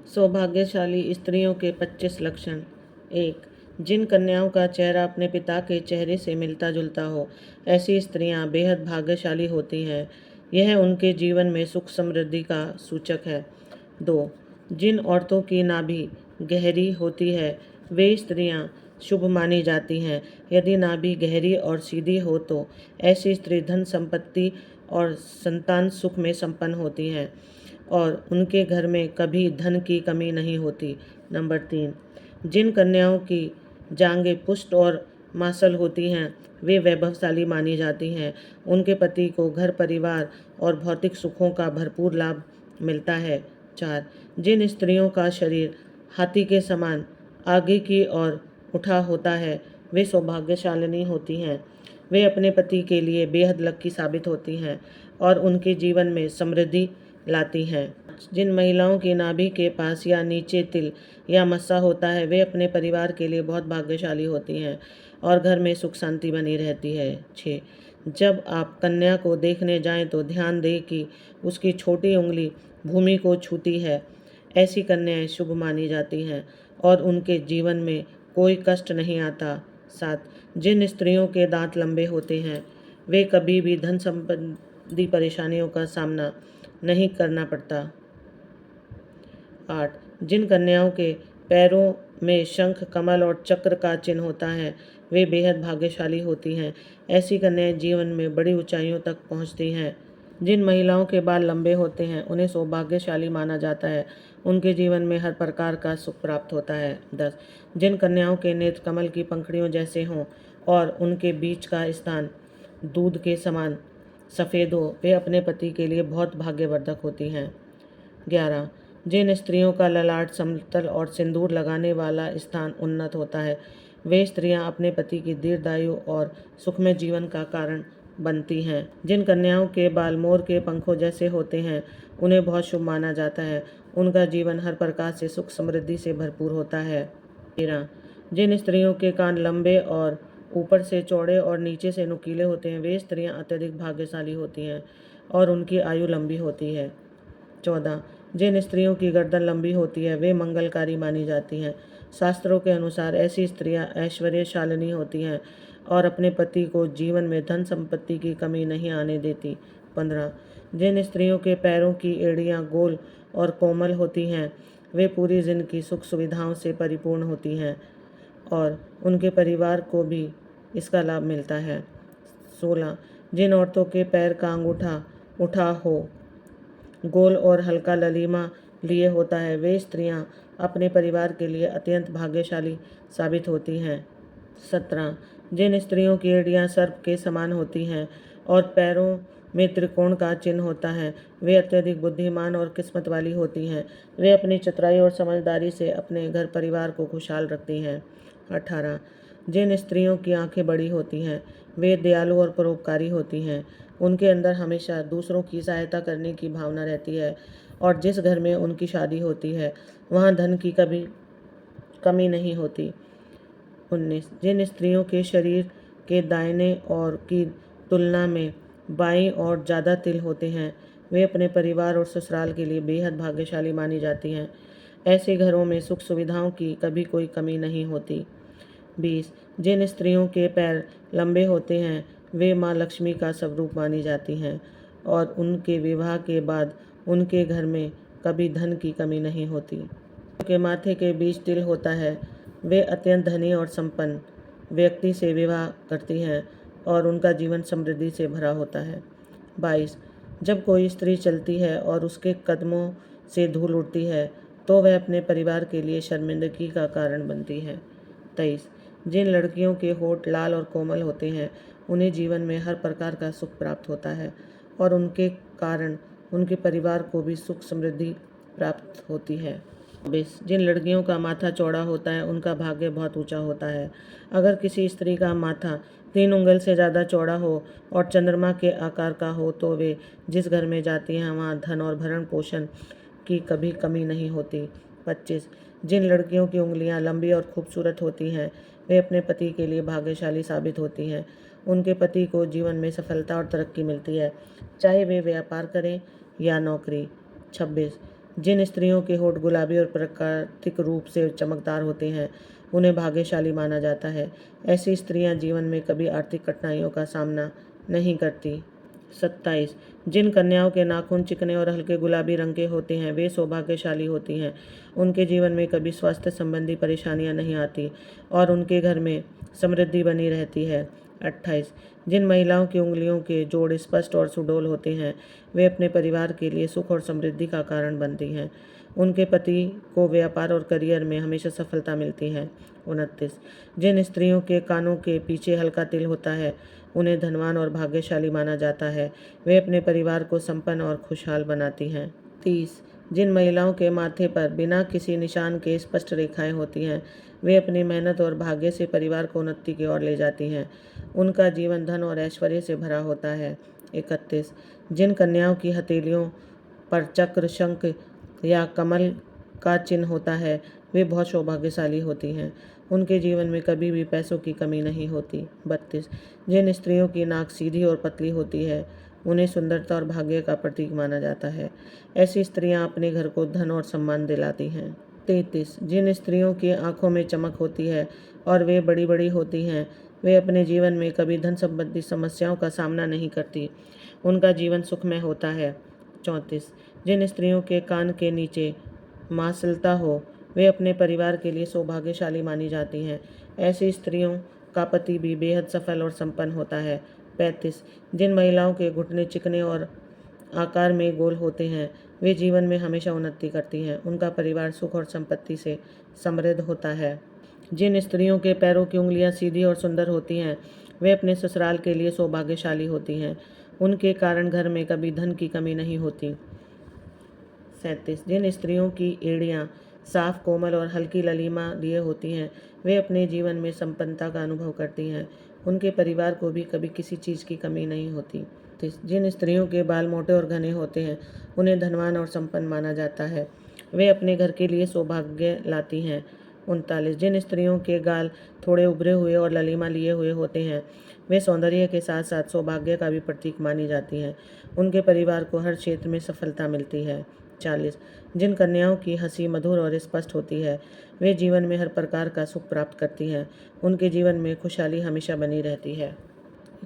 सौभाग्यशाली स्त्रियों के 25 लक्षण। 1. जिन कन्याओं का चेहरा अपने पिता के चेहरे से मिलता जुलता हो, ऐसी स्त्रियां बेहद भाग्यशाली होती हैं। यह उनके जीवन में सुख समृद्धि का सूचक है। 2. जिन औरतों की नाभि गहरी होती है, वे स्त्रियां शुभ मानी जाती हैं। यदि नाभि गहरी और सीधी हो तो ऐसी स्त्री धन संपत्ति और संतान सुख में संपन्न होती हैं और उनके घर में कभी धन की कमी नहीं होती। नंबर 3. जिन कन्याओं की जांघें पुष्ट और मांसल होती हैं, वे वैभवशाली मानी जाती हैं। उनके पति को घर परिवार और भौतिक सुखों का भरपूर लाभ मिलता है। 4. जिन स्त्रियों का शरीर हाथी के समान आगे की ओर उठा होता है, वे सौभाग्यशालिनी होती हैं। वे अपने पति के लिए बेहद लकी साबित होती हैं और उनके जीवन में समृद्धि लाती हैं। जिन महिलाओं की नाभि के पास या नीचे तिल या मस्सा होता है, वे अपने परिवार के लिए बहुत भाग्यशाली होती हैं और घर में सुख शांति बनी रहती है। 6. जब आप कन्या को देखने जाएं तो ध्यान दें कि उसकी छोटी उंगली भूमि को छूती है। ऐसी कन्याएं शुभ मानी जाती हैं और उनके जीवन में कोई कष्ट नहीं आता। 7. जिन स्त्रियों के दांत लंबे होते हैं, वे कभी भी धन संबंधी परेशानियों का सामना नहीं करना पड़ता। 8. जिन कन्याओं के पैरों में शंख, कमल और चक्र का चिन्ह होता है, वे बेहद भाग्यशाली होती हैं। ऐसी कन्याएं जीवन में बड़ी ऊंचाइयों तक पहुंचती हैं। जिन महिलाओं के बाल लंबे होते हैं, उन्हें सौभाग्यशाली माना जाता है। उनके जीवन में हर प्रकार का सुख प्राप्त होता है। 10. जिन कन्याओं के नेत्र कमल की पंखुड़ियों जैसे हों और उनके बीच का स्थान दूध के समान सफ़ेद हो, वे अपने पति के लिए बहुत भाग्यवर्धक होती हैं। 11. जिन स्त्रियों का ललाट समतल और सिंदूर लगाने वाला स्थान उन्नत होता है, वे स्त्रियां अपने पति की दीर्घायु और सुखमय जीवन का कारण बनती हैं। जिन कन्याओं के बाल मोर के पंखों जैसे होते हैं, उन्हें बहुत शुभ माना जाता है। उनका जीवन हर प्रकार से सुख समृद्धि से भरपूर होता है। 13. जिन स्त्रियों के कान लंबे और ऊपर से चौड़े और नीचे से नुकीले होते हैं, वे स्त्रियां अत्यधिक भाग्यशाली होती हैं और उनकी आयु लंबी होती है। 14. जिन स्त्रियों की गर्दन लंबी होती है, वे मंगलकारी मानी जाती हैं। शास्त्रों के अनुसार ऐसी स्त्रियां ऐश्वर्यशालिनी होती हैं और अपने पति को जीवन में धन संपत्ति की कमी नहीं आने देती। 15. जिन स्त्रियों के पैरों की एड़ियां गोल और कोमल होती हैं, वे पूरी जिंदगी सुख सुविधाओं से परिपूर्ण होती हैं और उनके परिवार को भी इसका लाभ मिलता है। 16. जिन औरतों के पैर का अंगूठा उठा हो, गोल और हल्का ललीमा लिए होता है, वे स्त्रियां अपने परिवार के लिए अत्यंत भाग्यशाली साबित होती हैं। 17. जिन स्त्रियों की एड़ियां सर्प के समान होती हैं और पैरों में त्रिकोण का चिन्ह होता है, वे अत्यधिक बुद्धिमान और किस्मत वाली होती हैं। वे अपनी चतुराई और समझदारी से अपने घर परिवार को खुशहाल रखती हैं। 18. जिन स्त्रियों की आंखें बड़ी होती हैं, वे दयालु और परोपकारी होती हैं। उनके अंदर हमेशा दूसरों की सहायता करने की भावना रहती है और जिस घर में उनकी शादी होती है, वहाँ धन की कभी कमी नहीं होती। 19. जिन स्त्रियों के शरीर के दाहिने ओर की तुलना में बाईं ओर ज़्यादा तिल होते हैं, वे अपने परिवार और ससुराल के लिए बेहद भाग्यशाली मानी जाती हैं। ऐसे घरों में सुख सुविधाओं की कभी कोई कमी नहीं होती। 20. जिन स्त्रियों के पैर लंबे होते हैं, वे माँ लक्ष्मी का स्वरूप मानी जाती हैं और उनके विवाह के बाद उनके घर में कभी धन की कमी नहीं होती। उनके माथे के बीच तिल होता है, वे अत्यंत धनी और संपन्न व्यक्ति से विवाह करती हैं और उनका जीवन समृद्धि से भरा होता है। 22. जब कोई स्त्री चलती है और उसके कदमों से धूल उड़ती है, तो वह अपने परिवार के लिए शर्मिंदगी का कारण बनती है। 23. जिन लड़कियों के होठ लाल और कोमल होते हैं, उन्हें जीवन में हर प्रकार का सुख प्राप्त होता है और उनके कारण उनके परिवार को भी सुख समृद्धि प्राप्त होती है। 24. जिन लड़कियों का माथा चौड़ा होता है, उनका भाग्य बहुत ऊंचा होता है। अगर किसी स्त्री का माथा 3 उंगल से ज़्यादा चौड़ा हो और चंद्रमा के आकार का हो, तो वे जिस घर में जाती हैं, वहाँ धन और भरण पोषण की कभी कमी नहीं होती। 25. जिन लड़कियों की उंगलियां लंबी और खूबसूरत होती हैं, वे अपने पति के लिए भाग्यशाली साबित होती हैं। उनके पति को जीवन में सफलता और तरक्की मिलती है, चाहे वे व्यापार करें या नौकरी। 26. जिन स्त्रियों के होठ गुलाबी और प्राकृतिक रूप से चमकदार होते हैं उन्हें भाग्यशाली माना जाता है। ऐसी स्त्रियां जीवन में कभी आर्थिक कठिनाइयों का सामना नहीं करती। 27 जिन कन्याओं के नाखून चिकने और हल्के गुलाबी रंग के होते हैं वे सौभाग्यशाली होती हैं। उनके जीवन में कभी स्वास्थ्य संबंधी परेशानियां नहीं आती और उनके घर में समृद्धि बनी रहती है। 28 जिन महिलाओं की उंगलियों के जोड़ स्पष्ट और सुडौल होते हैं वे अपने परिवार के लिए सुख और समृद्धि का कारण बनती हैं। उनके पति को व्यापार और करियर में हमेशा सफलता मिलती है। 29 जिन स्त्रियों के कानों के पीछे हल्का तिल होता है उन्हें धनवान और भाग्यशाली माना जाता है। वे अपने परिवार को संपन्न और खुशहाल बनाती हैं। 30 जिन महिलाओं के माथे पर बिना किसी निशान के स्पष्ट रेखाएं होती हैं वे अपनी मेहनत और भाग्य से परिवार को उन्नति की ओर ले जाती हैं। उनका जीवन धन और ऐश्वर्य से भरा होता है। 31 जिन कन्याओं की हथेलियों पर चक्र, शंख या कमल का चिन्ह होता है वे बहुत सौभाग्यशाली होती हैं। उनके जीवन में कभी भी पैसों की कमी नहीं होती। 32 जिन स्त्रियों की नाक सीधी और पतली होती है उन्हें सुंदरता और भाग्य का प्रतीक माना जाता है। ऐसी स्त्रियां अपने घर को धन और सम्मान दिलाती हैं। 33 जिन स्त्रियों की आंखों में चमक होती है और वे बड़ी बड़ी होती हैं वे अपने जीवन में कभी धन संबंधी समस्याओं का सामना नहीं करती। उनका जीवन सुखमय होता है। 34 जिन स्त्रियों के कान के नीचे मांसलता हो वे अपने परिवार के लिए सौभाग्यशाली मानी जाती हैं। ऐसी स्त्रियों का पति भी बेहद सफल और संपन्न होता है। 35 जिन महिलाओं के घुटने चिकने और आकार में गोल होते हैं वे जीवन में हमेशा उन्नति करती हैं। उनका परिवार सुख और संपत्ति से समृद्ध होता है। जिन स्त्रियों के पैरों की उंगलियां सीधी और सुंदर होती हैं वे अपने ससुराल के लिए सौभाग्यशाली होती हैं। उनके कारण घर में कभी धन की कमी नहीं होती। 37 जिन स्त्रियों की एड़ियाँ साफ, कोमल और हल्की ललीमा लिए होती हैं वे अपने जीवन में संपन्नता का अनुभव करती हैं। उनके परिवार को भी कभी किसी चीज़ की कमी नहीं होती। जिन स्त्रियों के बाल मोटे और घने होते हैं उन्हें धनवान और संपन्न माना जाता है। वे अपने घर के लिए सौभाग्य लाती हैं। 39 जिन स्त्रियों के गाल थोड़े उभरे हुए और ललीमा लिए हुए होते हैं वे सौंदर्य के साथ साथ सौभाग्य का भी प्रतीक मानी जाती हैं। उनके परिवार को हर क्षेत्र में सफलता मिलती है। 40 जिन कन्याओं की हंसी मधुर और स्पष्ट होती है वे जीवन में हर प्रकार का सुख प्राप्त करती हैं। उनके जीवन में खुशहाली हमेशा बनी रहती है।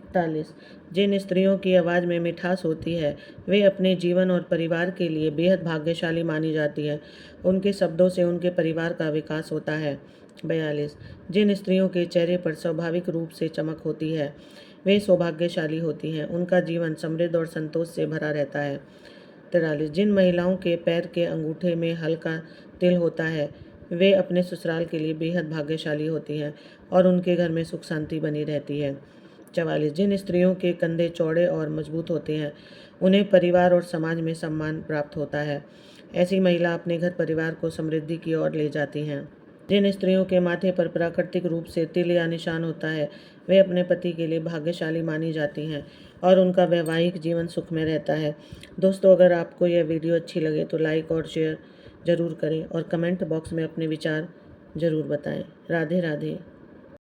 41 जिन स्त्रियों की आवाज़ में मिठास होती है वे अपने जीवन और परिवार के लिए बेहद भाग्यशाली मानी जाती है। उनके शब्दों से उनके परिवार का विकास होता है। 42 जिन स्त्रियों के चेहरे पर स्वाभाविक रूप से चमक होती है वे सौभाग्यशाली होती हैं। उनका जीवन समृद्ध और संतोष से भरा रहता है। 43 जिन महिलाओं के पैर के अंगूठे में हल्का तिल होता है वे अपने ससुराल के लिए बेहद भाग्यशाली होती हैं और उनके घर में सुख शांति बनी रहती है। 44 जिन स्त्रियों के कंधे चौड़े और मजबूत होते हैं उन्हें परिवार और समाज में सम्मान प्राप्त होता है। ऐसी महिला अपने घर परिवार को समृद्धि की ओर ले जाती हैं। जिन स्त्रियों के माथे पर प्राकृतिक रूप से तिल या निशान होता है वे अपने पति के लिए भाग्यशाली मानी जाती हैं और उनका वैवाहिक जीवन सुख में रहता है। दोस्तों, अगर आपको यह वीडियो अच्छी लगे तो लाइक और शेयर ज़रूर करें और कमेंट बॉक्स में अपने विचार ज़रूर बताएं। राधे राधे।